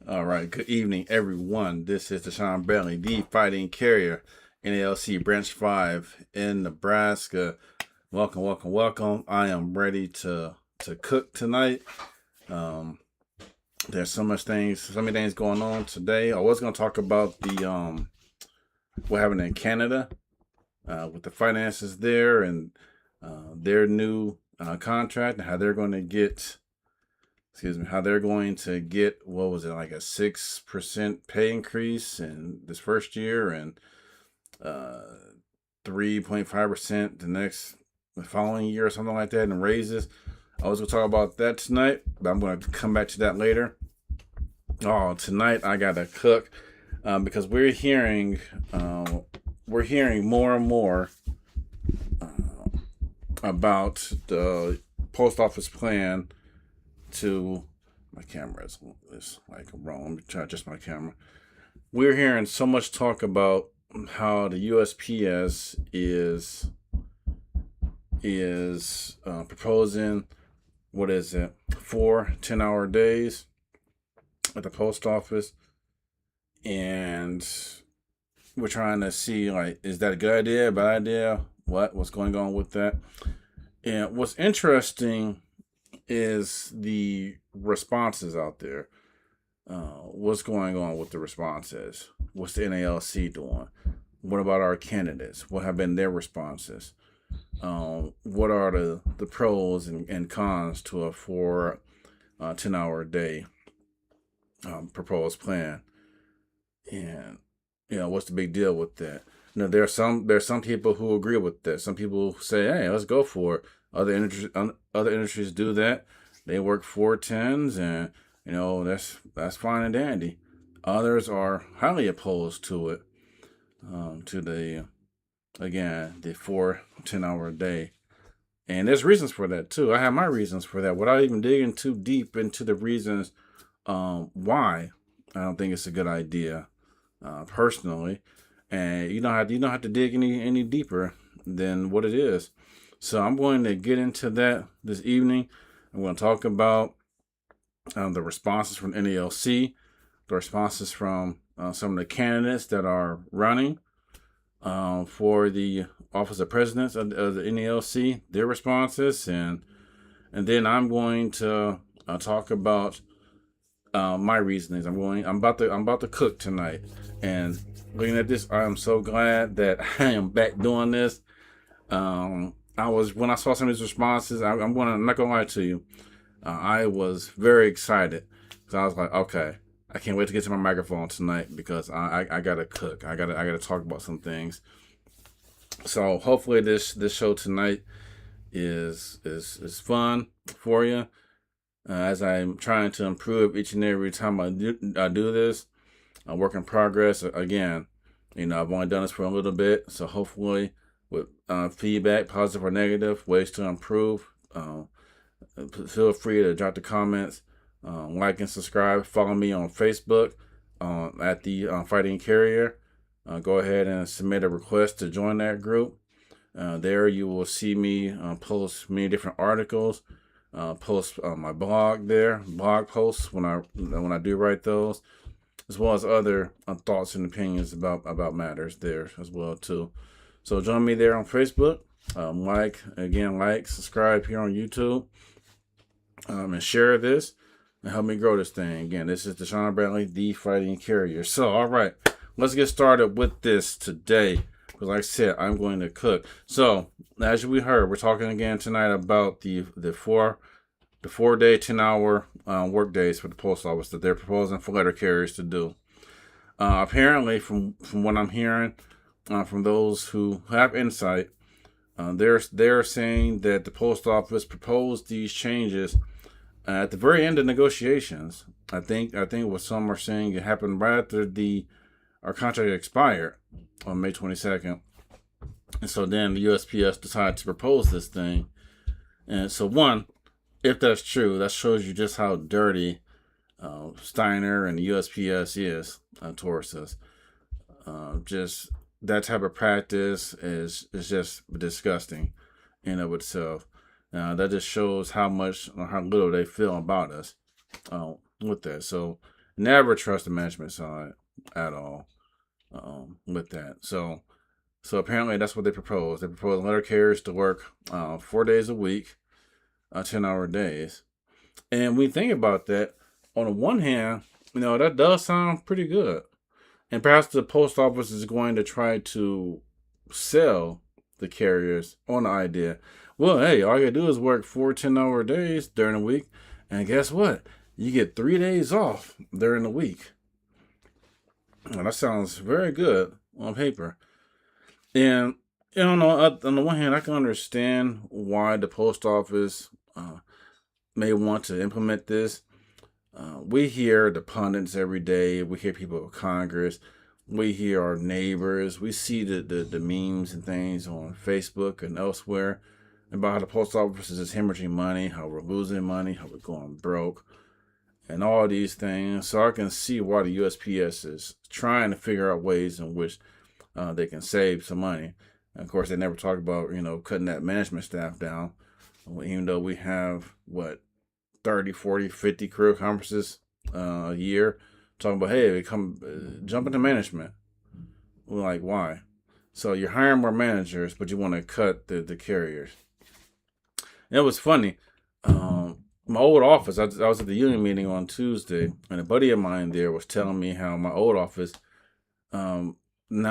All right, good evening, everyone. This is Deshaun Bentley, the fighting carrier, NALC Branch 5 in Nebraska. Welcome, welcome, welcome. I am ready to cook tonight. There's so many things going on today. I was going to talk about the what happened in Canada with the finances there and their new contract and how they're going to get what was it, like a 6% pay increase in this first year and 3.5% the following year or something like that, and raises. I was gonna talk about that tonight, but I'm gonna come back to that later. Oh, tonight I gotta cook because we're hearing more and more about the post office plan to my camera is like wrong. Let me try just my camera. We're hearing so much talk about how the USPS is proposing, what is it, 4 10-hour days at the post office, and we're trying to see, like, is that a good idea, bad idea, what's going on with that. And what's interesting is the responses out there. What's going on with the responses? What's the NALC doing? What about our candidates? What have been their responses? What are the pros and cons to a 4 10-hour day proposed plan? And what's the big deal with that? There's some people who agree with that. Some people say, hey, let's go for it. Other industries do that. They work 4 10s, and that's fine and dandy. Others are highly opposed to it, to the 4 10-hour day. And there's reasons for that too. I have my reasons for that without even digging too deep into the reasons why I don't think it's a good idea personally. And you don't have to dig any deeper than what it is. So I'm going to get into that this evening. I'm going to talk about the responses from NALC, the responses from some of the candidates that are running for the office of presidents of the NALC, their responses, and then I'm going to talk about my reasonings. I'm about to cook tonight, and looking at this, I am so glad that I am back doing this. When I saw some of these responses, I'm not gonna lie to you, I was very excited because I was like, okay, I can't wait to get to my microphone tonight because I gotta cook. I gotta talk about some things. So hopefully this show tonight is fun for you, as I'm trying to improve each and every time I do this. A work in progress. Again, I've only done this for a little bit, so hopefully with feedback, positive or negative, ways to improve, feel free to drop the comments, like and subscribe. Follow me on Facebook at the Fighting Carrier. Go ahead and submit a request to join that group. There you will see me post many different articles, post my blog there, blog posts when I do write those, as well as other thoughts and opinions about matters there as well too. So join me there on Facebook. Like, subscribe here on YouTube, and share this and help me grow this thing. Again, this is Deshaun Bentley, the fighting carrier. So, all right, let's get started with this today. Because like I said, I'm going to cook. So, as we heard, we're talking again tonight about the 4-day, 10-hour work days for the post office that they're proposing for letter carriers to do. Apparently, from what I'm hearing from those who have insight, they're saying that the post office proposed these changes at the very end of negotiations. I think what some are saying, it happened right after our contract expired on May 22nd, and so then the USPS decided to propose this thing. And so, one, if that's true, that shows you just how dirty Steiner and the USPS is towards us. Just that type of practice is just disgusting in of itself. That just shows how little they feel about us with that. So Never trust the management side at all with that. So apparently that's what they propose. They propose letter carriers to work 4 days a week, 10-hour days. And we think about that, on the one hand, that does sound pretty good. And perhaps the post office is going to try to sell the carriers on the idea. Well, hey, all you gotta do is work 4 10-hour days during the week. And guess what? You get 3 days off during the week. Well, that sounds very good on paper. And, on the one hand, I can understand why the post office may want to implement this. We hear the pundits every day. We hear people of Congress. We hear our neighbors. We see the memes and things on Facebook and elsewhere about how the post office is hemorrhaging money, how we're losing money, how we're going broke, and all these things. So I can see why the USPS is trying to figure out ways in which they can save some money. And of course, they never talk about, cutting that management staff down, even though we have, 30, 40, 50 career conferences a year talking about, hey, jump into management. We're like, why? So you're hiring more managers, but you want to cut the carriers. And it was funny. My old office, I was at the union meeting on Tuesday, and a buddy of mine there was telling me how my old office, now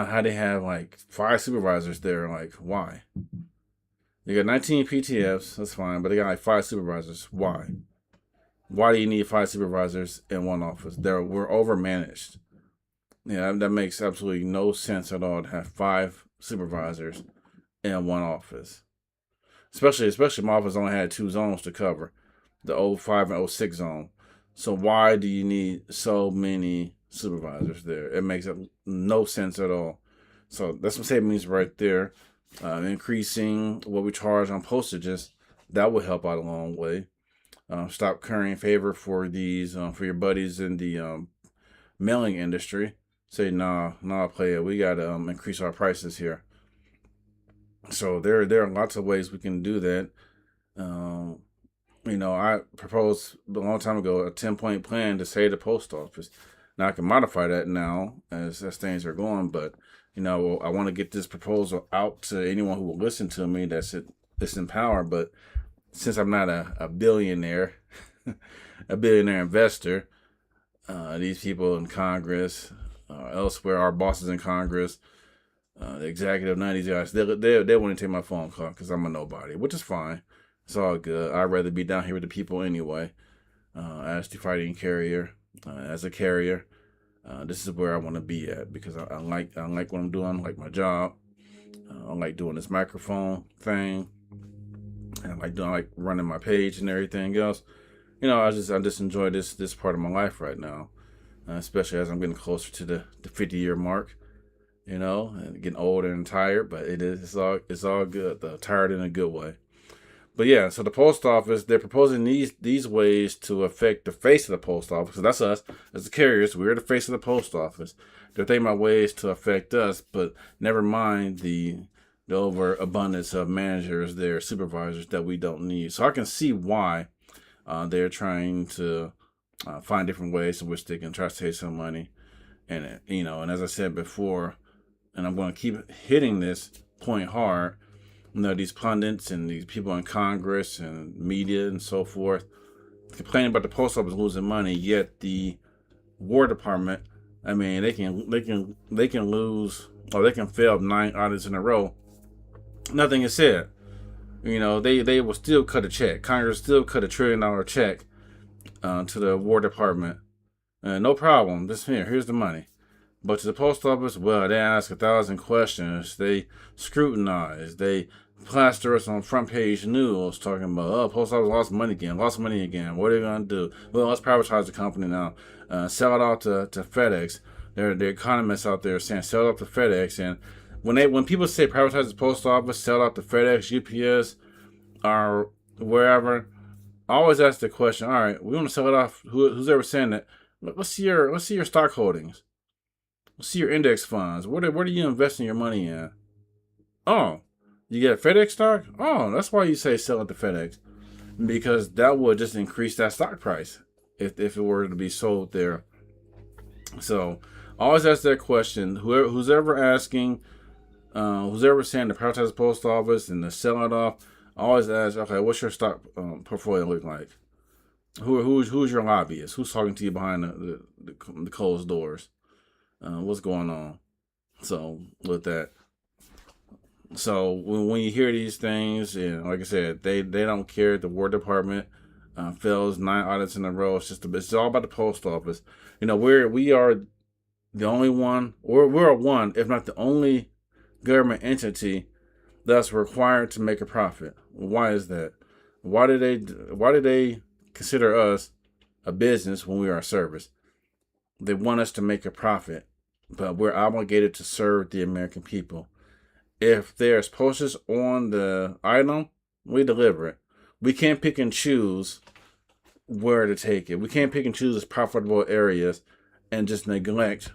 how they have like 5 supervisors there. Like, why? They got 19 PTFs, that's fine, but they got like 5 supervisors. Why? Why do you need 5 supervisors in one office? We're overmanaged. Yeah, that makes absolutely no sense at all to have 5 supervisors in one office. Especially my office only had 2 zones to cover, the 05 and 06 zone. So why do you need so many supervisors there? It makes no sense at all. So that's some savings right there. Increasing what we charge on postages, that would help out a long way. Stop currying favor for these for your buddies in the mailing industry. Say, nah, player, we gotta increase our prices here. So there are lots of ways we can do that. I proposed a long time ago a 10-point plan to save the post office. Now I can modify that now as things are going, but I want to get this proposal out to anyone who will listen to me that's in power. But since I'm not a billionaire, a billionaire investor, these people in Congress, elsewhere, our bosses in Congress, the executive, none of these guys, they want to take my phone call because I'm a nobody, which is fine. It's all good. I'd rather be down here with the people anyway. As the fighting carrier, as a carrier, this is where I want to be at because I like what I'm doing. I like my job. I like doing this microphone thing. And I like running my page and everything else. I just enjoy this part of my life right now, especially as I'm getting closer to the 50-year mark. And getting older and tired, but it's all good. Tired in a good way. But yeah, so the post office, they're proposing these ways to affect the face of the post office. So that's us as the carriers. We're the face of the post office. They're thinking about ways to affect us, but never mind the overabundance of managers there, supervisors that we don't need. So I can see why they're trying to find different ways in which they can try to save some money. And and as I said before, and I'm going to keep hitting this point hard, these pundits and these people in Congress and media and so forth complaining about the post office losing money, yet the War Department, they can lose, or they can fail 9 audits in a row. Nothing is said. They will still cut a check. Congress still cut $1 trillion check to the War Department. No problem. Here's the money. But to the post office, well, they ask 1,000 questions. They scrutinize. They plaster us on front page news talking about, post office lost money again. What are they going to do? Well, let's privatize the company now. Sell it out to FedEx. There are economists out there saying sell it out to FedEx. And when people say privatize the post office, sell it out to FedEx, UPS, or wherever, I always ask the question, all right, we want to sell it off. Who's ever saying that? Let's see your stock holdings. Let's see your index funds. What are you investing your money in? Oh, you get FedEx stock? Oh, that's why you say sell it to FedEx. Because that would just increase that stock price if it were to be sold there So always ask that question. Who's ever asking, who's ever saying to privatize the post office and to sell it off, always ask, okay, what's your stock portfolio look like? Who's your lobbyist? Who's talking to you behind the closed doors? What's going on? So with that, so when you hear these things, like I said, they don't care. The War Department fails 9 audits in a row. It's all about the post office. We are the only one, or we're one, if not the only government entity that's required to make a profit. Why is that? Why do they consider us a business when we are a service? They want us to make a profit, but we're obligated to serve the American people. If there's posters on the item, we deliver it. We can't pick and choose where to take it. We can't pick and choose profitable areas and just neglect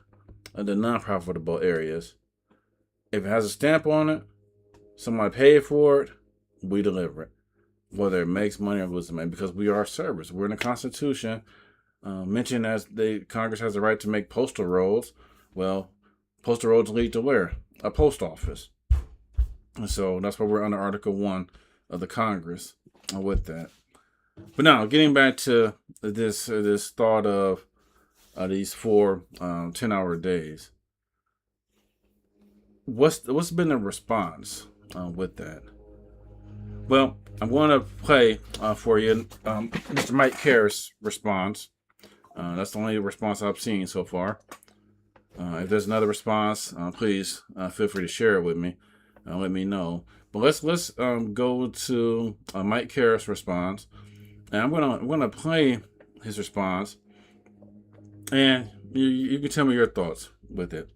the non-profitable areas. If it has a stamp on it, somebody paid for it, we deliver it. Whether it makes money or loses money, because we are a service. We're in the Constitution, mentioned as Congress has the right to make postal roads. Well, postal roads lead to where? A post office. And so that's why we're under Article 1 of the Congress with that. But now, getting back to this thought of these 4 10-hour days. What's been the response with that? Well, I'm going to play for you Mr. Mike Karras' response. That's the only response I've seen so far. If there's another response, please feel free to share it with me. Let me know. But let's go to Mike Karras' response, and I'm gonna play his response, and you can tell me your thoughts with it.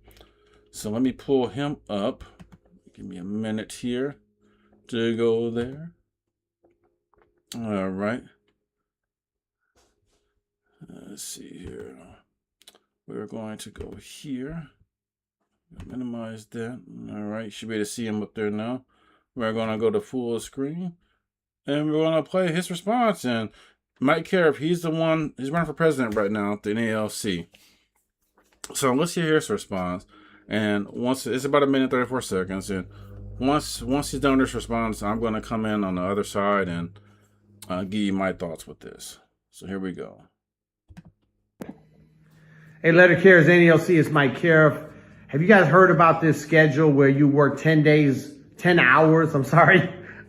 So let me pull him up. Give me a minute here to go there. All right. Let's see here. We're going to go here. Minimize that. All right. You should be able to see him up there now. We're going to go to full screen. And we're going to play his response. And Mike Karras, he's running for president right now at the NALC. So let's hear his response. And once it's about 1:34 seconds, and once he's done this response, I'm going to come in on the other side and give you my thoughts with this. So here we go. Hey, Letter Cares NALC, is Mike Karras. Have you guys heard about this schedule where you work 10 hours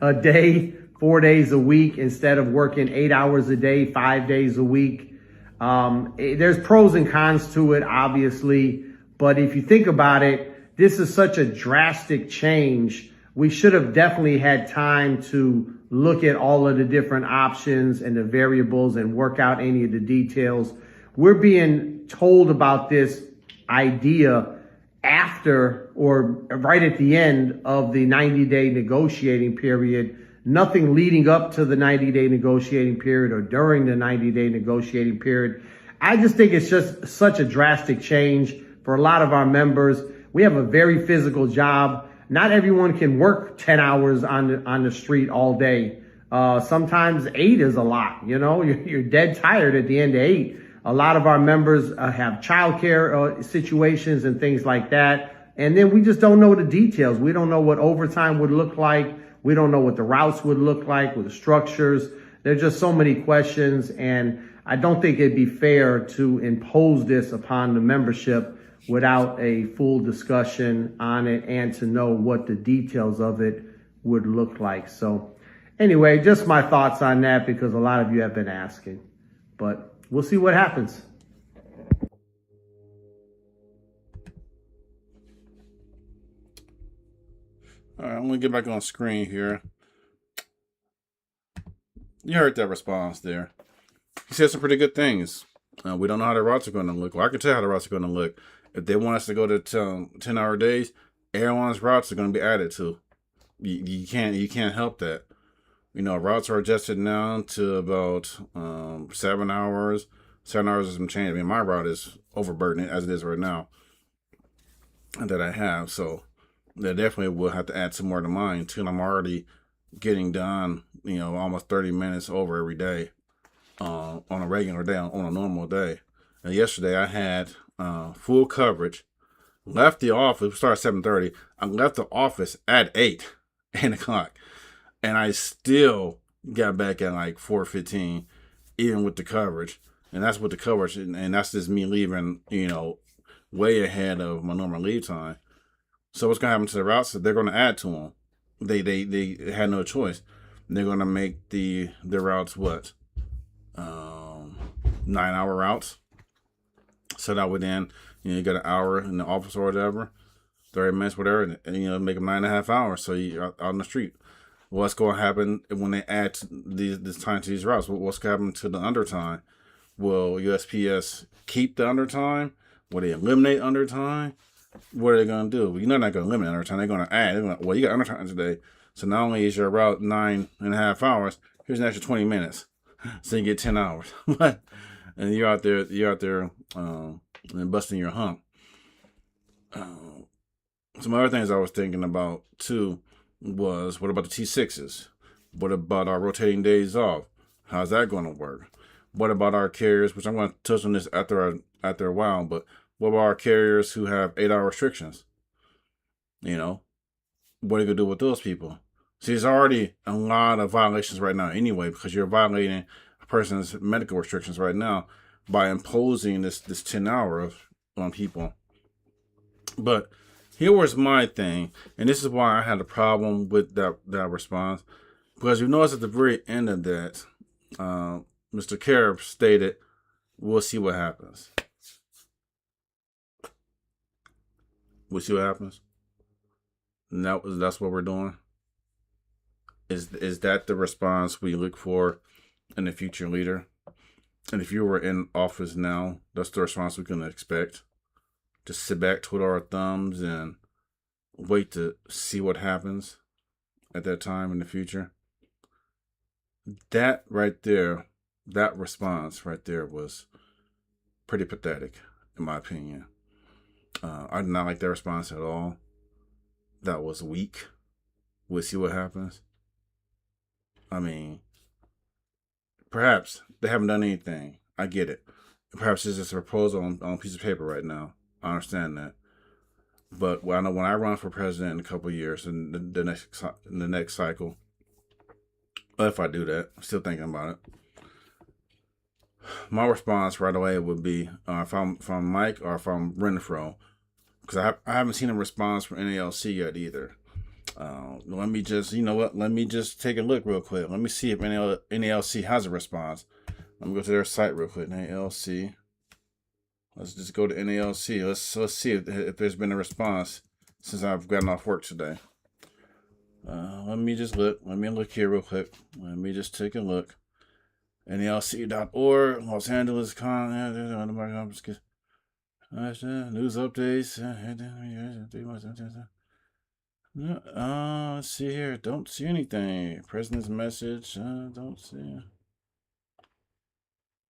a day, 4 days a week, instead of working 8 hours a day, 5 days a week? There's pros and cons to it, obviously. But if you think about it, this is such a drastic change. We should have definitely had time to look at all of the different options and the variables and work out any of the details. We're being told about this idea after or right at the end of the 90-day negotiating period, nothing leading up to the 90-day negotiating period or during the 90-day negotiating period. I just think it's just such a drastic change for a lot of our members. We have a very physical job. Not everyone can work 10 hours on the street all day. Sometimes 8 is a lot. You're dead tired at the end of 8. A lot of our members have childcare situations and things like that. And then we just don't know the details. We don't know what overtime would look like. We don't know what the routes would look like with the structures. There's just so many questions. And I don't think it'd be fair to impose this upon the membership without a full discussion on it and to know what the details of it would look like. So anyway, just my thoughts on that, because a lot of you have been asking. But we'll see what happens. All right, I'm going to get back on screen here. You heard that response there. He said some pretty good things. We don't know how the routes are going to look. Well, I can tell how the routes are going to look. If they want us to go to 10-hour days, airlines routes are going to be added to. You can't help that. Routes are adjusted now to about 7 hours. 7 hours is some change. I mean, my route is overburdened as it is right now that I have. So they definitely will have to add some more to mine too. And I'm already getting done, almost 30 minutes over every day on a regular day, on a normal day. And yesterday I had full coverage. Left the office. We started at 7:30. I left the office at 8 o'clock, and I still got back at like 4:15, even with the coverage. And that's with the coverage, and that's just me leaving, way ahead of my normal leave time. So what's gonna happen to the routes? They're gonna add to them. They had no choice. They're gonna make the routes what, 9-hour routes. So that would then, you got an hour in the office or whatever, 30 minutes, whatever, and make them 9.5 hours. So you're out on the street. What's going to happen when they add this time to these routes? What's going to happen to the undertime? Will USPS keep the undertime? Will they eliminate undertime? What are they going to do? Well, you're not going to eliminate undertime. They're going to add. Well, you got undertime today. So not only is your route 9.5 hours, here's an extra 20 minutes. So you get 10 hours. And you're out there and busting your hump. Some other things I was thinking about too was, what about the T6s? What about our rotating days off? How's that going to work? What about our carriers, which I'm going to touch on this after a while, but what about our carriers who have 8-hour restrictions? What are you going to do with those people? See, there's already a lot of violations right now anyway, because you're violating a person's medical restrictions right now by imposing this 10 hours on people. But here was my thing, and this is why I had a problem with that response, because you notice at the very end of that, Mr. Carib stated, "We'll see what happens." We'll see what happens. And that's what we're doing. Is that the response we look for in a future leader? And if you were in office now, that's the response we can expect. Just sit back, twiddle our thumbs, and wait to see what happens at that time in the future. That right there, that response right there was pretty pathetic, in my opinion. I did not like that response at all. That was weak. We'll see what happens. I mean, perhaps they haven't done anything. I get it. Perhaps it's just a proposal on a piece of paper right now. I understand that. But I know when I run for president in a couple of years, in the next cycle, if I do that, I'm still thinking about it. My response right away would be if I'm Mike or if I'm Renfro, because I haven't seen a response from NALC yet either. Let me just, let me just take a look real quick. Let me see if NALC has a response. Let me go to their site real quick. NALC. Let's just go to NALC. Let's see if there's been a response since I've gotten off work today. Let me just look. Let me look here real quick. Let me just take a look. NALC.org, Los Angeles news updates. Let's see here. Don't see anything. President's message. Don't see.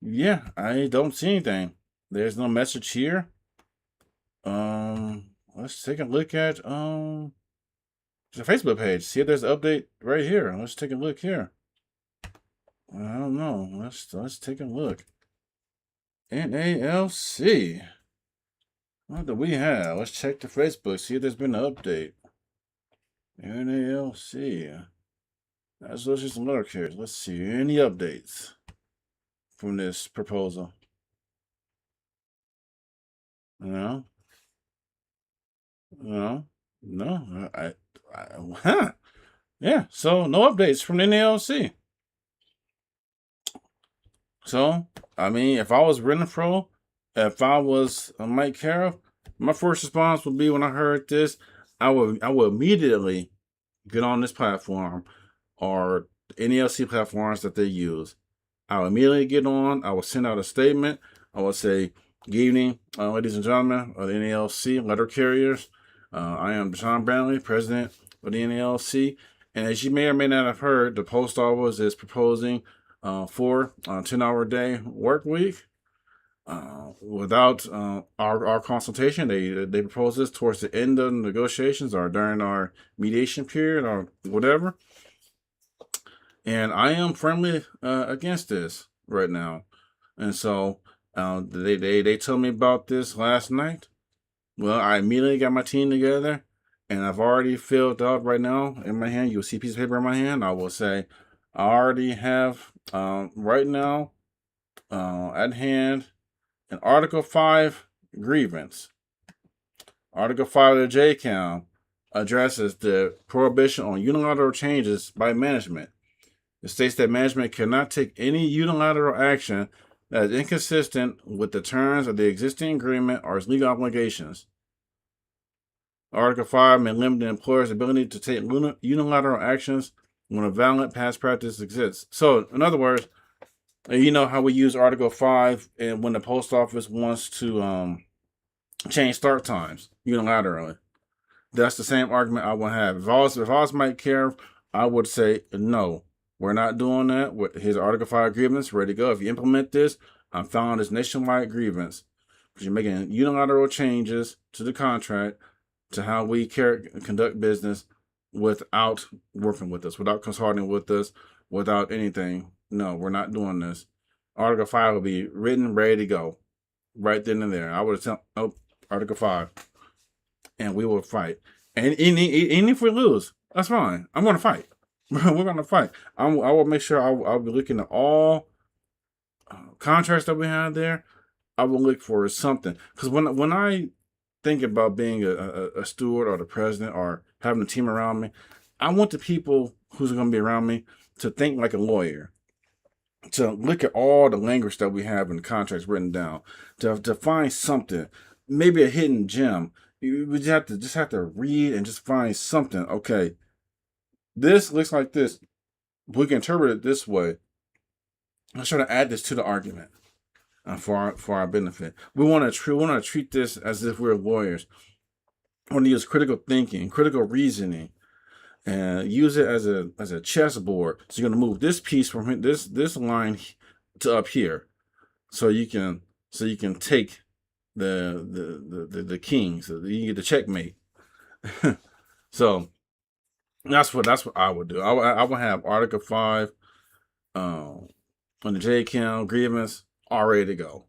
Yeah, I don't see anything. There's no message here. Let's take a look at the Facebook page. See if there's an update right here. Let's take a look here. I don't know. Let's take a look. NALC. What do we have? Let's check the Facebook. See if there's been an update. NALC. Let's just look here. Let's see any updates from this proposal. No. Yeah. So no updates from the NALC. So I mean, if I was Renfro, if I was Mike Carroll, my first response would be when I heard this, I would immediately get on this platform or NALC platforms that they use. I would immediately get on. I would send out a statement. I would say, "Good evening, ladies and gentlemen of the NALC letter carriers. I am Deshaun Brantley, president of the NALC. And as you may or may not have heard, the post office is proposing for a 10-hour day work week. Without our consultation, they propose this towards the end of the negotiations or during our mediation period or whatever. And I am firmly against this right now. And so They told me about this last night. Well, I immediately got my team together, and I've already filled out right now in my hand. You'll see a piece of paper in my hand. I will say, I already have right now at hand an Article 5 grievance. Article 5 of the JCAM addresses the prohibition on unilateral changes by management. It states that management cannot take any unilateral action that is inconsistent with the terms of the existing agreement or its legal obligations. Article 5 may limit the employer's ability to take unilateral actions when a valid past practice exists. So, in other words, you know how we use Article 5 and when the post office wants to change start times unilaterally. That's the same argument I would have. If I was Mike Cariff, I would say, no, we're not doing that. Here's Article 5 grievance, ready to go. If you implement this, I'm filing this nationwide grievance because you're making unilateral changes to the contract to how we conduct business without working with us, without consulting with us, without anything. No, we're not doing this. Article 5 will be written, ready to go, right then and there. I would have said, oh, Article 5, and we will fight. And if we lose, that's fine. I'm going to fight. We're going to fight. I will make sure I'll be looking at all contracts that we have there. I will look for something. Because when I think about being a steward or the president or having a team around me, I want the people who's going to be around me to think like a lawyer, to look at all the language that we have in the contracts written down, to find something, maybe a hidden gem. We just have to read and just find something. Okay, this looks like this. We can interpret it this way. Let's try to add this to the argument for our benefit. We want to treat this as if we're lawyers. We want to use critical thinking, critical reasoning, and use it as a chessboard. So you're going to move this piece from this line to up here, so you can take the king, so you get the checkmate. So that's what I would do. I would have Article 5 on the JCAM grievance all ready to go.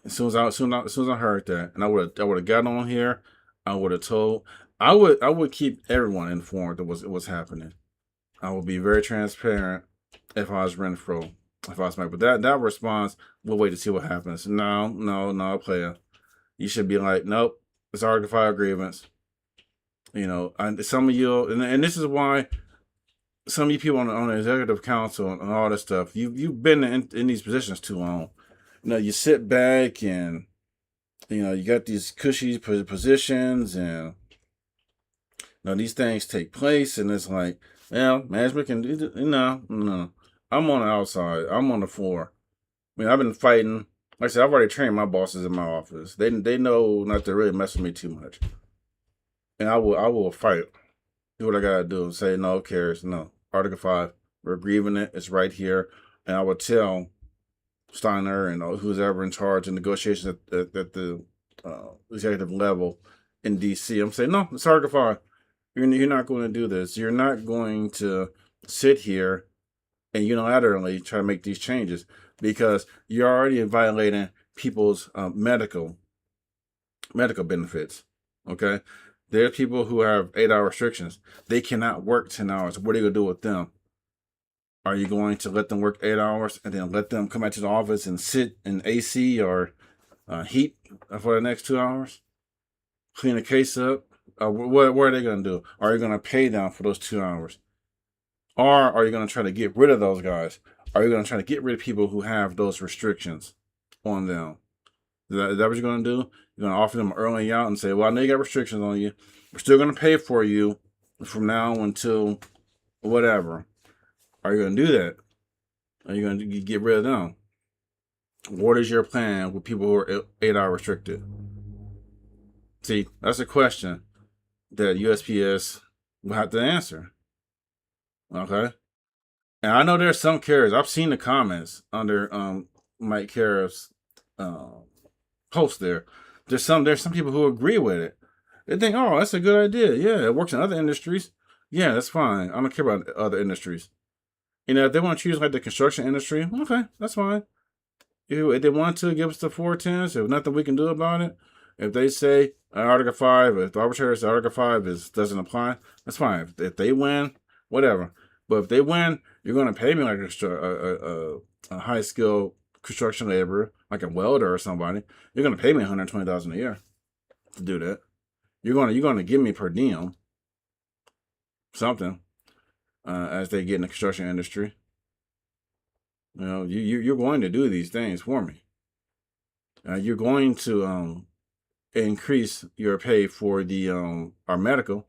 As soon as I heard that, and I would have got on here, I would have told. I would keep everyone informed of what's happening. I would be very transparent if I was Renfro, if I was Mike. But that response, we'll wait to see what happens. No, player. You should be like, nope, it's Article 5 grievance. You know, and some of you, and this is why some of you people on the executive council and all this stuff, you've been in these positions too long. You know, you sit back and, you know, you got these cushy positions and, you know, these things take place, and it's like, well, management can do, no. I'm on the outside. I'm on the floor. I mean, I've been fighting. Like I said, I've already trained my bosses in my office. They know not to really mess with me too much. And I will fight. Do what I gotta do and say, no, cares. No. Article 5, we're grieving it. It's right here. And I would tell Steiner and who's ever in charge of negotiations at the executive level in DC. I'm saying, no, it's Article 5. You're not going to do this. You're not going to sit here and unilaterally try to make these changes because you're already violating people's medical benefits. Okay, there's people who have 8-hour restrictions. They cannot work 10 hours. What are you going to do with them? Are you going to let them work 8 hours and then let them come back to the office and sit in AC or heat for the next 2 hours? Clean a case up? What are they going to do? Are you going to pay them for those 2 hours? Or are you going to try to get rid of those guys? Are you going to try to get rid of people who have those restrictions on them? Is that what you're going to do? You're going to offer them early out and say, well, I know you got restrictions on you. We're still going to pay for you from now until whatever. Are you going to do that? Are you going to get rid of them? What is your plan with people who are 8-hour restricted? See, that's a question that USPS will have to answer. Okay? And I know there's some carriers. I've seen the comments under Mike Cariff's post there. There's some people who agree with it. They think, oh, that's a good idea. Yeah, it works in other industries. Yeah, that's fine. I don't care about other industries. You know, if they want to choose like the construction industry, okay, that's fine. if they want to give us the 410s, if nothing we can do about it, if they say Article 5, if the arbitrator says Article 5 doesn't apply, that's fine. If they win, whatever. But if they win, you're going to pay me like a high skilled construction laborer, like a welder or somebody. You're going to pay me $120,000 a year to do that. You're going to give me per diem something as they get in the construction industry. You know, you're going to do these things for me. You're going to increase your pay for the our medical,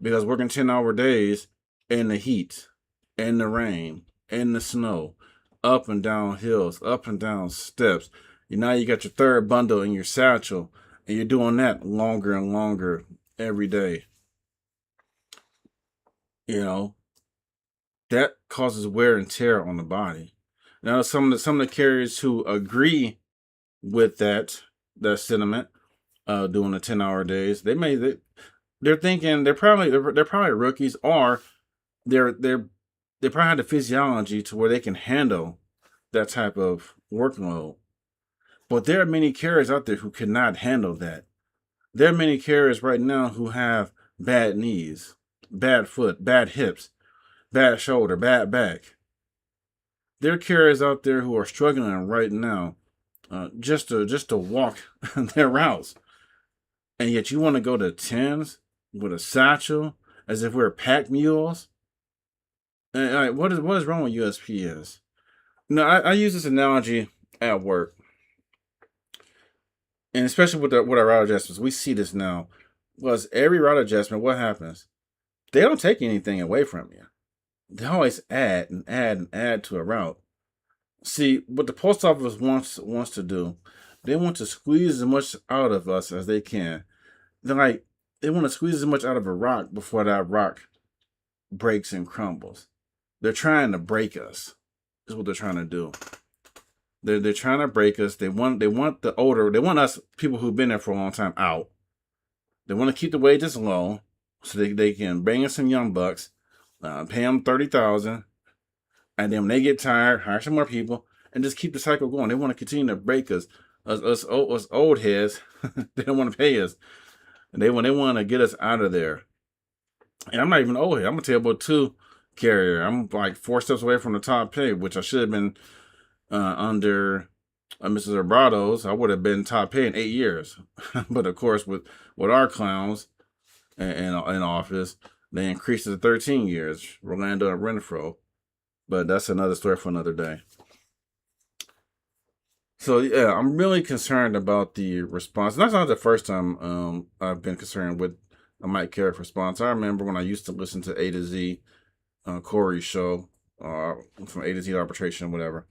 because working 10-hour days in the heat, in the rain, in the snow, up and down hills, up and down steps. Now you got your third bundle in your satchel, and you're doing that longer and longer every day. You know, that causes wear and tear on the body. Now, some of the carriers who agree with that sentiment, doing the 10-hour days, they're thinking they're probably rookies, or they probably have the physiology to where they can handle that type of workload. But there are many carriers out there who cannot handle that. There are many carriers right now who have bad knees, bad foot, bad hips, bad shoulder, bad back. There are carriers out there who are struggling right now just to walk their routes. And yet you want to go to 10s with a satchel as if we're pack mules? And, what is wrong with USPS? No, I use this analogy at work. And especially with our route adjustments, we see this now. Was every route adjustment, what happens? They don't take anything away from you. They always add and add and add to a route. See, what the post office wants to do, they want to squeeze as much out of us as they can. They want to squeeze as much out of a rock before that rock breaks and crumbles. They're trying to break us. Is what they're trying to do. They're trying to break us. They want us people who've been there for a long time out. They want to keep the wages low so they can bring in some young bucks, pay them $30,000, and then when they get tired, hire some more people and just keep the cycle going. They want to continue to break us. Us old heads, they don't want to pay us. And they want to get us out of there. And I'm not even old head. I'm a Tailboat 2 carrier. I'm like 4 steps away from the top pay, which I should have been under Mrs. Obrado's. I would have been top pay in 8 years. But of course, with our clowns in office, they increased it to 13 years. Rolando and Renfro. But that's another story for another day. So yeah, I'm really concerned about the response. And that's not the first time I've been concerned with a Mike Carrick response. I remember when I used to listen to A to Z, Corey's show, from A to Z arbitration, whatever.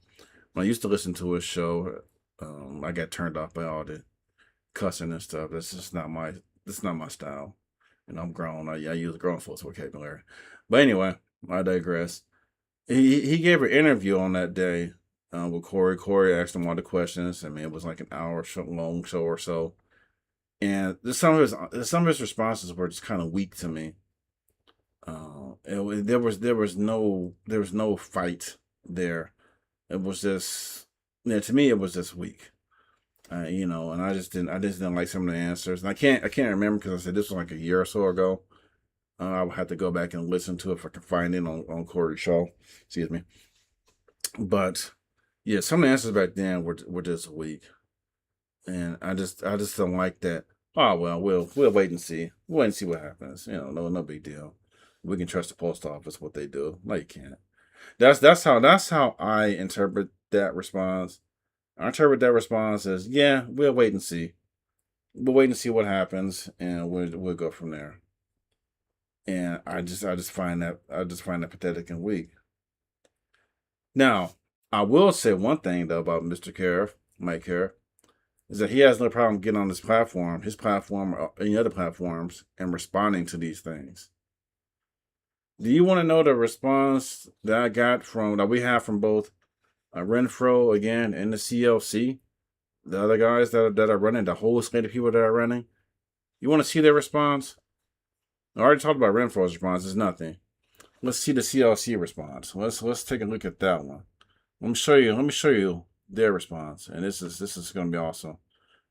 When I used to listen to his show, I got turned off by all the cussing and stuff. That's just not my style. And I'm grown. I use grown folks vocabulary. But anyway, I digress. He gave an interview on that day with Corey. Corey asked him all the questions. I mean, it was like an hour long show or so. And some of his responses were just kind of weak to me. There was no fight there. It was just, to me, it was just weak. And I just didn't like some of the answers. And I can't remember because I said this was like a year or so ago. I would have to go back and listen to it if I can find it on Corey's show. Excuse me. But yeah, some of the answers back then were just weak. And I just don't like that. Oh well, we'll wait and see. We'll wait and see what happens. No big deal. We can trust the post office what they do. No, you can't. That's how I interpret that response. I interpret that response as, yeah, we'll wait and see. We'll wait and see what happens, and we'll go from there. And I just find that pathetic and weak. Now, I will say one thing though about Mr. Carrick, Mike Carrick, is that he has no problem getting on his platform, or any other platforms, and responding to these things. Do you want to know the response that we have from both Renfro again and the CLC, the other guys that are running, the whole slate of people that are running? You want to see their response? I already talked about Renfro's response. It's nothing. Let's see the CLC response. Let's take a look at that one. Let me show you their response, and this is gonna be awesome.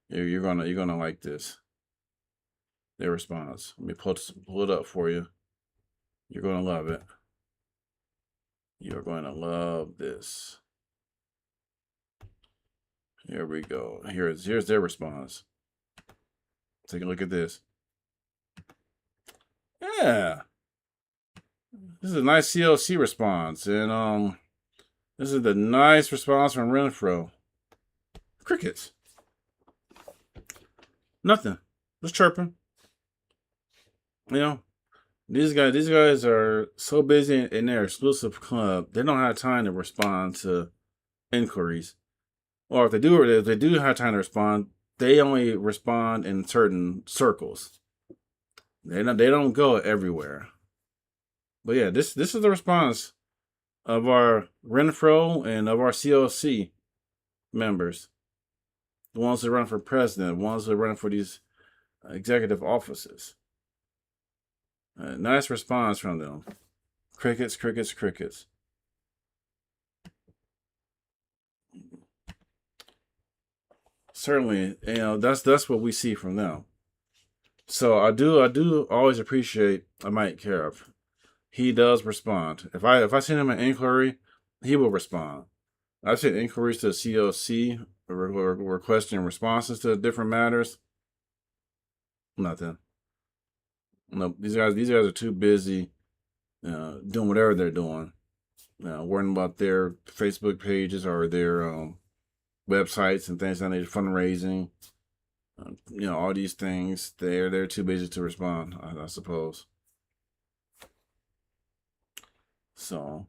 You're gonna like this. Their response. Let me pull it up for you. You're gonna love it. You're going to love this. Here we go. Here's their response. Take a look at this. Yeah. This is a nice CLC response. And this is the nice response from Renfro. Crickets. Nothing. Just chirping. You know, these guys are so busy in their exclusive club, they don't have time to respond to inquiries. Or if they do have time to respond, they only respond in certain circles. They don't go everywhere. But yeah, this is the response of our Renfro and of our CLC members. The ones that run for president, the ones that run for these executive offices. Nice response from them. Crickets, crickets, crickets. Certainly, you know, that's what we see from them. So I do always appreciate Mike Cariff. He does respond. If I send him an inquiry, he will respond. I've sent inquiries to the CLC requesting responses to different matters. Nothing. No, these guys are too busy doing whatever they're doing. Worrying about their Facebook pages or their websites and things like that, fundraising. All these things. They're too busy to respond, I suppose. So,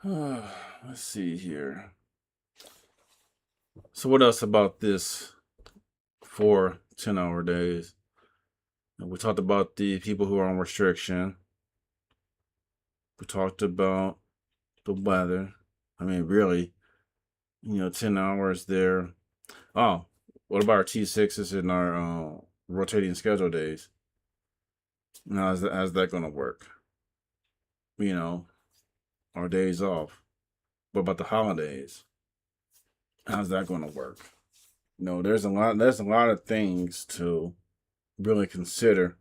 let's see here. So what else about this 4 10-hour days? We talked about the people who are on restriction. We talked about the weather. I mean, really, 10 hours there. Oh, what about our T6s and our rotating schedule days? Now, how's that going to work? Our days off. What about the holidays? How's that going to work? There's a lot of things to really consider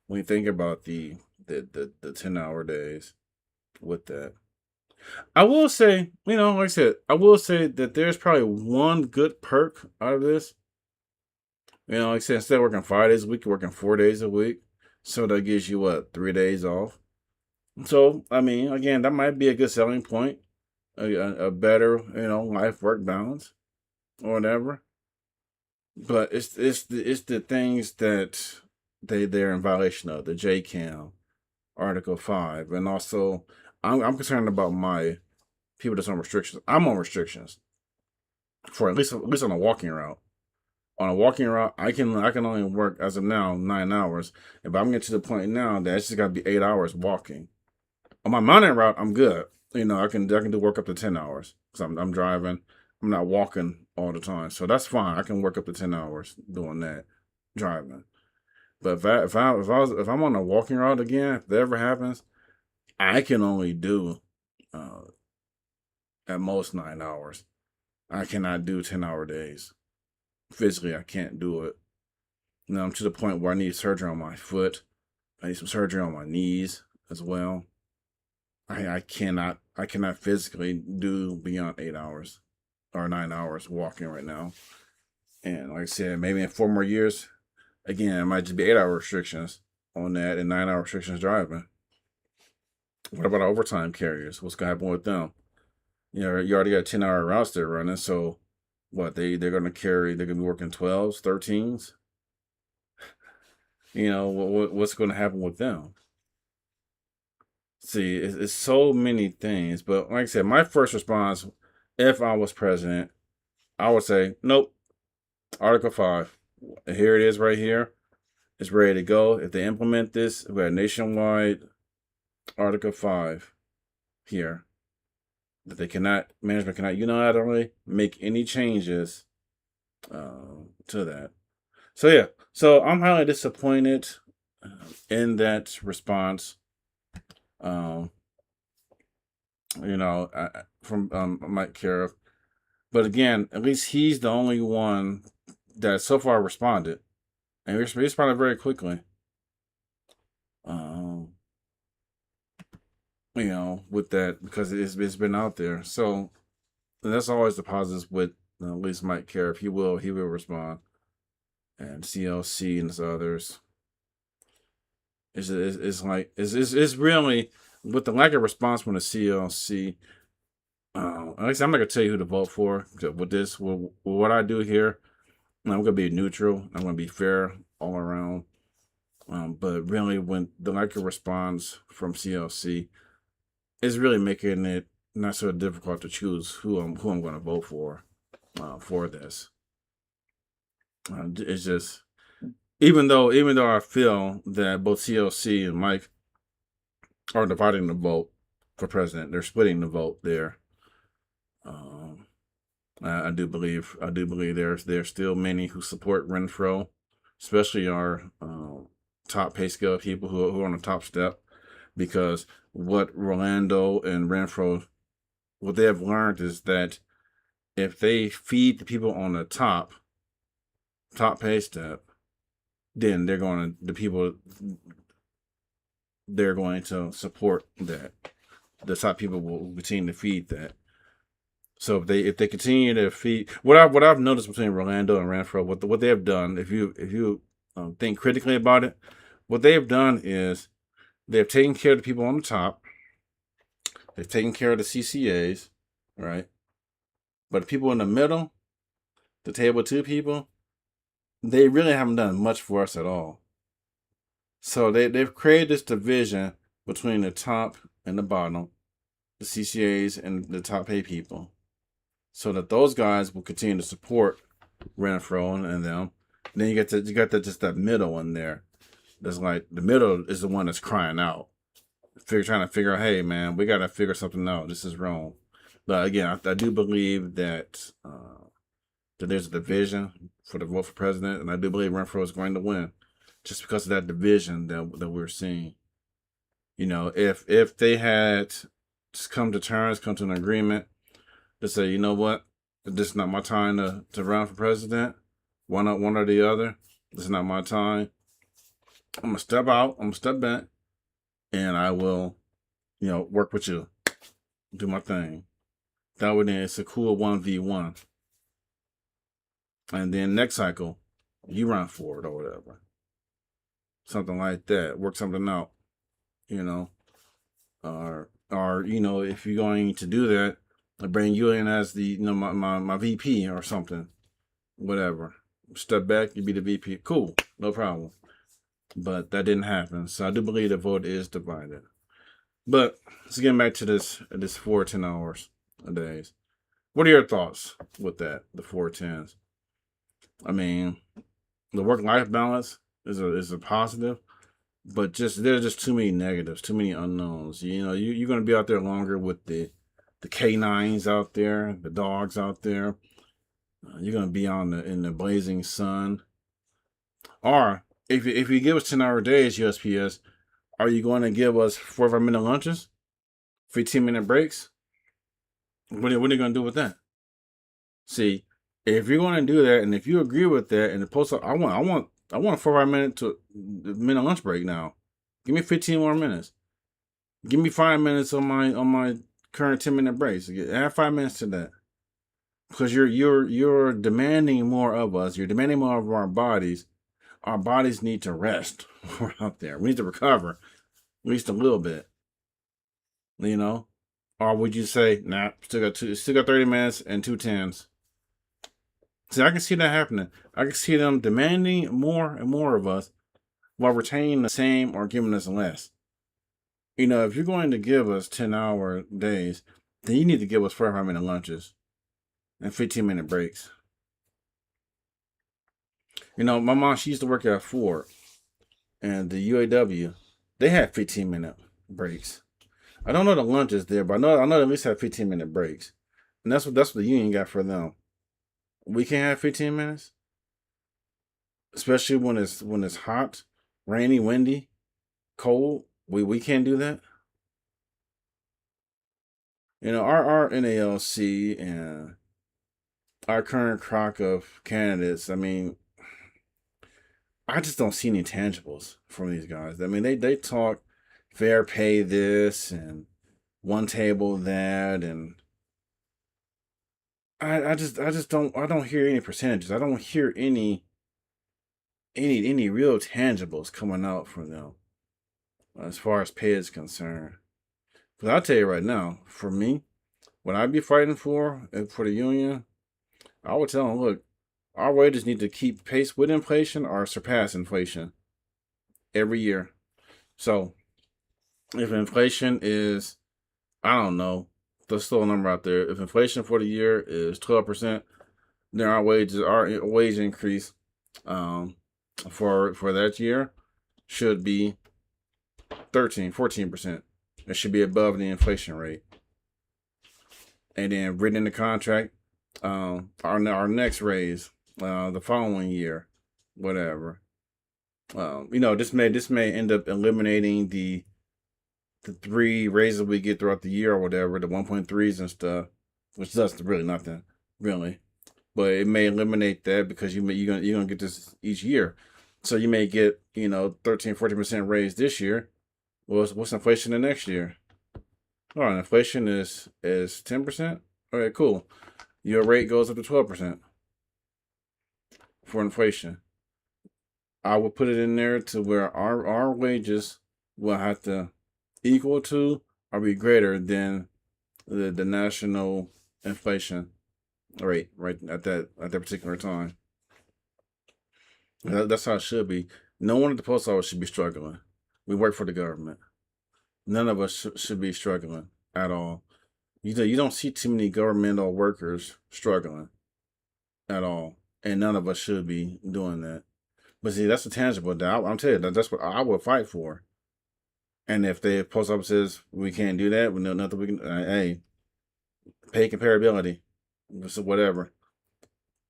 when you think about the 10-hour days with that. I will say, like I said, I will say that there's probably one good perk out of this. Like I said, instead of working 5 days a week, you're working 4 days a week. So that gives you 3 days off. So, I mean, again, that might be a good selling point. A better, life work balance or whatever. But it's the things that they're in violation of, the JCAM, Article 5, and also I'm concerned about my people that's on restrictions. I'm on restrictions for at least on a walking route. On a walking route, I can only work as of now 9 hours. If I'm getting to the point now that it's just got to be 8 hours walking. On my mountain route, I'm good. I can do work up to 10 hours because I'm driving. I'm not walking all the time, so that's fine. I can work up to 10 hours doing that, driving. But if I'm on a walking route again, if that ever happens, I can only do at most 9 hours. I cannot do 10-hour days. Physically, I can't do it. Now I'm to the point where I need surgery on my foot. I need some surgery on my knees as well. I cannot physically do beyond 8 hours or 9 hours walking right now. And like I said, maybe in 4 more years, again, it might just be 8-hour restrictions on that and 9-hour restrictions driving. What about our overtime carriers? What's gonna happen with them? You already got 10-hour routes they're running, so what they're gonna be working 12s, 13s. What's gonna happen with them? See, it's so many things, but like I said, my first response, if I was president, I would say, nope, Article 5. Here it is right here. It's ready to go. If they implement this, we have nationwide Article 5 here. That management cannot unilaterally make any changes to that. So yeah, so I'm highly disappointed in that response. from Mike Cariff. But again, at least he's the only one that so far responded, and he responded very quickly. With that, because it's been out there. So that's always the positives with at least Mike Cariff. He will respond, and CLC and others. It's like it's really with the lack of response from the CLC. At least I'm not gonna tell you who to vote for with this. With what I do here, I'm gonna be neutral. I'm gonna be fair all around. But really, when the lack of response from CLC is really making it not so difficult to choose who I'm going to vote for this. It's just even though I feel that both CLC and Mike are dividing the vote for president, they're splitting the vote there. I do believe there's still many who support Renfro, especially our top pay scale people who are on the top step, because what Rolando and Renfro, what they have learned is that if they feed the people on the top pay step, then they're going to support that. The top people will continue to feed that. So if they continue to feed, what I've noticed between Rolando and Renfro, what they have done, if you think critically about it, what they have done is they've taken care of the people on the top. They've taken care of the CCAs, right? But the people in the middle, the table two people, they really haven't done much for us at all. So they've created this division between the top and the bottom, the CCAs and the top pay people, so that those guys will continue to support Renfro and them. And then you got just that middle one there. That's like the middle is the one that's crying out, trying to figure out, hey man, we got to figure something out. This is wrong. But again, I do believe that there's a division for the vote for president, and I do believe Renfro is going to win, just because of that division that we're seeing. If they had just come to an agreement to say, you know what, this is not my time to run for president, one or the other. This is not my time. I'm gonna step out. I'm gonna step back, and I will, work with you, do my thing. That way, then it's a cool 1v1, and then next cycle, you run for it or whatever, something like that. Work something out, or if you're going to do that, I bring you in as the my VP or something, whatever. Step back, you be the VP. Cool, no problem. But that didn't happen, so I do believe the vote is divided. But let's get back to this 4 10 hours a days. What are your thoughts with that? The 4 10s. I mean, the work-life balance is a positive, but there's just too many negatives, too many unknowns. You're going to be out there longer with the canines out there, the dogs out there. You're going to be in the blazing sun. Or if you give us 10-hour days, USPS, are you going to give us 45-minute lunches, 15-minute breaks? What are you going to do with that? See, if you're going to do that, and if you agree with that, and the post, I want a 45-minute lunch break now. Give me 15 more minutes. Give me 5 minutes on my current 10-minute breaks. Add 5 minutes to that, because you're demanding more of us. You're demanding more of our bodies. Our bodies need to rest. We're out there. We need to recover, at least a little bit. Or would you say, nah, still got 30 minutes and 2 10s? See, I can see that happening. I can see them demanding more and more of us while retaining the same or giving us less. If you're going to give us 10-hour days, then you need to give us 45-minute lunches and 15-minute breaks. My mom, she used to work at Ford, and the UAW, they had 15-minute breaks. I don't know the lunches there, but I know they at least have 15-minute breaks, and that's what the union got for them. We can't have 15 minutes, especially when it's hot, rainy, windy, cold. We can't do that. Our NALC and our current crop of candidates, I mean, I just don't see any tangibles from these guys. I mean, they talk fair pay this and one table that, and I just don't hear any percentages. I don't hear any real tangibles coming out from them as far as pay is concerned. But I'll tell you right now, for me, what I'd be fighting for the union, I would tell them, look, our wages need to keep pace with inflation or surpass inflation every year. So if inflation is, I don't know, let's throw a number out there. If inflation for the year is 12%, then our wage increase for that year should be 14%. It should be above the inflation rate. And then written in the contract, our next raise, the following year, whatever. This may end up eliminating the 3 raises we get throughout the year or whatever, the 1.3s and stuff, which does really nothing, really. But it may eliminate that because you're gonna get this each year. So you may get 13-14% raise this year. What's inflation the next year? All right, inflation is 10%. All right, cool. Your rate goes up to 12% for inflation. I will put it in there to where our wages will have to equal to or be greater than the national inflation rate right at that particular time. That's how it should be. No one at the post office should be struggling. We work for the government. None of us should be struggling at all. You don't see too many governmental workers struggling at all, and none of us should be doing that. But see, that's a tangible. I'm telling you, that's what I would fight for. And if the post office says we can't do that, we know nothing we can. Hey, pay comparability, so whatever.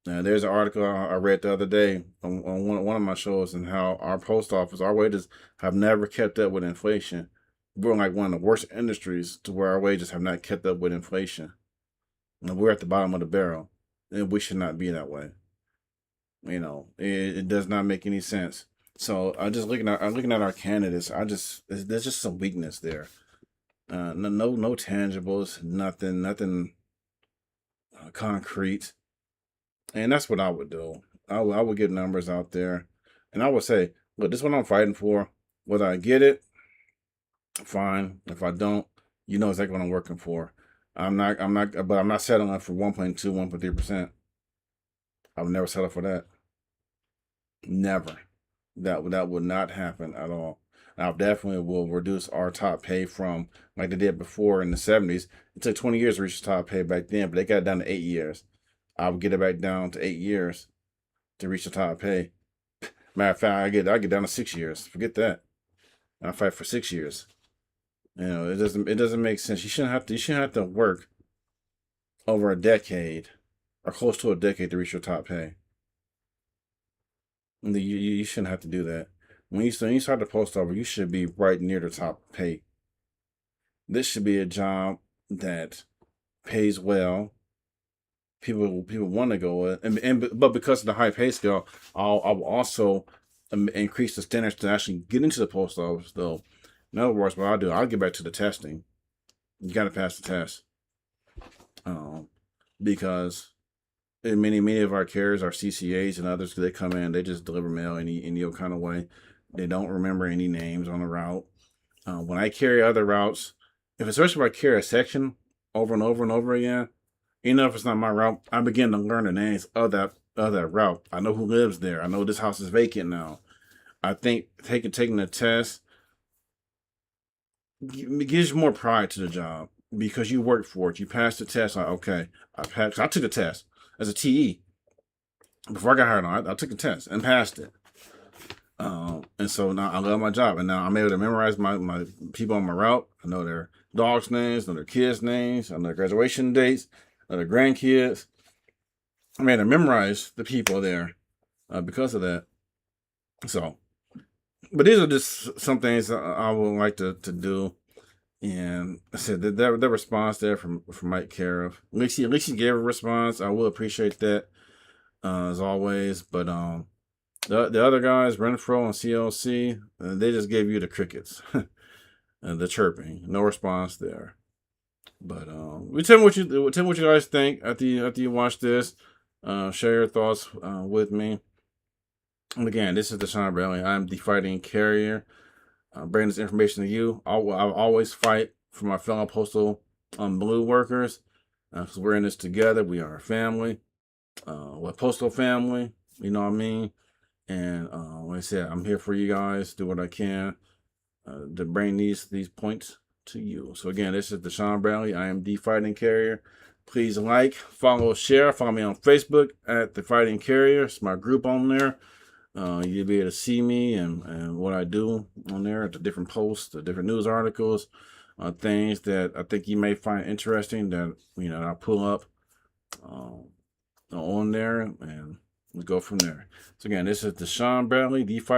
There's an article I read the other day on one of my shows, and how our post office, our wages have never kept up with inflation. We're like one of the worst industries to where our wages have not kept up with inflation. And we're at the bottom of the barrel, and we should not be that way. It does not make any sense. So I'm looking at our candidates. There's just some weakness there. No tangibles, nothing concrete. And that's what I would do. I would get numbers out there, and I would say, look, this is what I'm fighting for. Whether I get it, fine. If I don't, exactly what I'm working for. But I'm not settling for 1.2, 1.3%. I would never settle for that. Never. That would not happen at all. Now, definitely will reduce our top pay from, like they did before in the 70s. It took 20 years to reach the top pay back then, but they got it down to 8 years. I would get it back down to 8 years to reach the top pay. Matter of fact, I get down to 6 years. Forget that. I fight for 6 years. It doesn't make sense. You shouldn't have to work over a decade or close to a decade to reach your top pay. You shouldn't have to do that. When you start the post office, you should be right near the top pay. This should be a job that pays well. People want to go, but because of the high pay scale, I will also increase the standards to actually get into the post office. Though, in other words, what I'll get back to the testing. You got to pass the test, because many of our carriers, our CCAs and others, they come in, they just deliver mail any kind of way. They don't remember any names on the route. When I carry other routes, especially if I carry a section over and over and over again, even if it's not my route, I begin to learn the names of that route. I know who lives there. I know this house is vacant now. I think taking the test gives you more pride to the job because you worked for it. You passed the test. Like, okay, I passed. I took the test as a TE before I got hired on. I took the test and passed it. And so now I love my job, and now I'm able to memorize my people on my route. I know their dogs' names, I know their kids' names, I know their graduation dates, I know their grandkids. I'm able to memorize the people there because of that. So, but these are just some things I would like to do. And I said that response there from Mike Cariff. At least he gave a response. I will appreciate that as always. But the other guys, Renfro and CLC, they just gave you the crickets, the chirping, no response there. But tell me what you guys think after you watch this. Share your thoughts with me. And again, this is Deshaun Bradley. I'm the Fighting Carrier. Bringing this information to you. I'll always fight for my fellow postal blue workers because we're in this together. We are a family. We're a postal family. You know what I mean? And like I said, I'm here for you guys. Do what I can to bring these points to you. So again, this is Deshaun Bradley. I am the Fighting Carrier. Please like, follow, share. Follow me on Facebook at the Fighting Carrier. It's my group on there. You'll be able to see me and what I do on there, the different posts, the different news articles, things that I think you may find interesting that, I'll pull up on there and we go from there. So again, this is Deshaun Bradley, the Fighting